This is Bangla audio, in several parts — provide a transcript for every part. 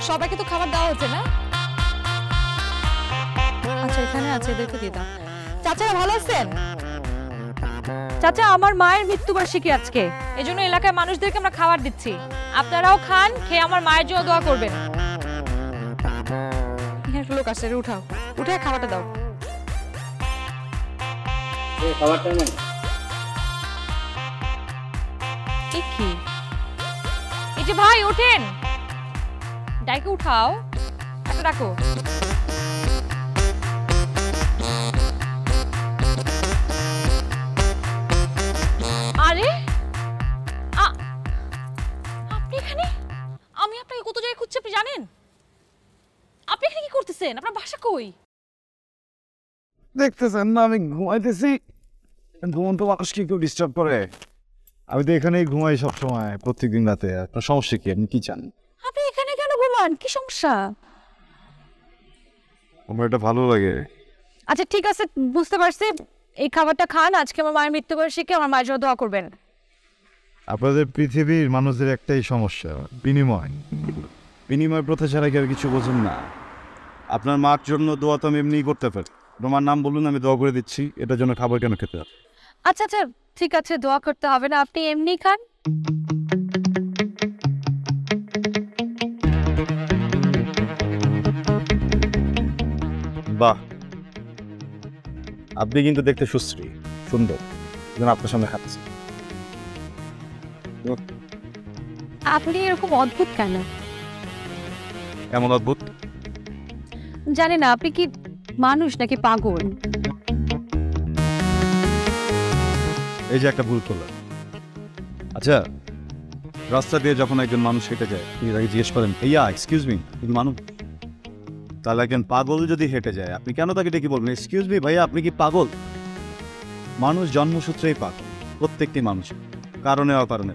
সবাইকে তো খাবার দেওয়া হচ্ছে না? আচ্ছা এখানে আছে, এদেরকে দিয়ে দাও। চাচারা ভালো আছেন? চাচা আমার মায়ের মৃত্যুবার্ষিকী আজকে, এজন্য এলাকার মানুষদেরকে আমরা খাবার দিচ্ছি। আপনারাও খান, খেয়ে আমার মায়ের জন্য দোয়া করবেন। এখানে লোক আসছে, উঠাও, উঠে খাবারটা দাও। খাবারটা নেই। কি এই যে ভাই ওঠেন, ডাইকে উঠাও, একটা রাখো। আরে আপনি এখানে? আমি আপনাকে কত জায়গায় খুঁজছি, আপনি জানেন? আপনি এখানে কি করতেছেন? আপনার বাসা কই? দেখতেছেন না আমি ঘুমাইতেছি। ঘুমন্ত মানুষকে কেউ ডিস্টার্ব করে? আমি তো এখানেই ঘুমাই সবসময়, প্রত্যেকদিন রাতে। আপনার সমস্যা কি? আপনি কি চান? আপনি এখানে কেন ঘুমান? কি সমস্যা? আমার এটা ভালো লাগে। আচ্ছা ঠিক আছে, বুঝতে পারছি। এই খাবারটা খান, আজকে আমার মায়ের মৃত্যুবার্ষিকী, আমার মায়ের জন্য দোয়া করবেন। আপনাদের পৃথিবীর মানুষদের একটাই সমস্যা, বিনিময়। বিনিময় প্রথা ছাড়া কেউ কিছু বোঝেন না। আপনার মার জন্য দোয়া তো আমি এমনিই করতে পারি। তোমার নাম বলুন, আমি দোয়া করে দিচ্ছি। এটার জন্য খাবার কেন খেতে হবে? আচ্ছা আচ্ছা ঠিক আছে, দোয়া করতে হবে না, আপনি এমনি খান। বাহ, আপনি কিন্তু দেখতে সুশ্রী, সুন্দর, যেন আপনার সামনে খাচ্ছি। আপনি এরকম অদ্ভুত কেন? এমন অদ্ভুত? জানি না, আপনি কি মানুষ নাকি পাগল? এই যে একটা ভুল করলেন। আচ্ছা, রাস্তা দিয়ে যখন একজন মানুষ হেঁটে যায়, তিনি তাকে জিজ্ঞেস করেন, ইয়া এক্সকিউজ মি, তুমি মানুষ? তাহলে একজন পাগল যদি হেঁটে যায়, আপনি কেন তাকে ডেকে বলবেন, এক্সকিউজ মি ভাইয়া, আপনি কি পাগল? মানুষ জন্মসূত্রেই পাগল, প্রত্যেকটি মানুষ, কারণে অকারণে।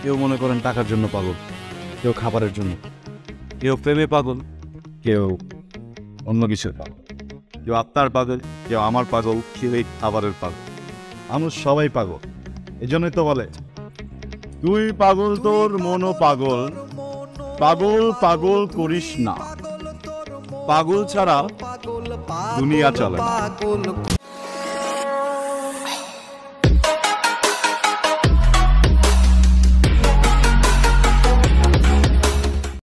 কেউ মনে করেন টাকার জন্য পাগল, কেউ খাবারের জন্য, কেউ প্রেমে পাগল, কেউ অন্য কিছুর পাগল, কেউ আত্মার পাগল, কেউ আমার পাগল, কেউ এই খাবারের পাগল। মানুষ সবাই পাগল। এই জন্যই তো বলে, তুই পাগল তোর মনও পাগল, পাগল পাগল করিস না, পাগল ছাড়া দুনিয়া চলে না।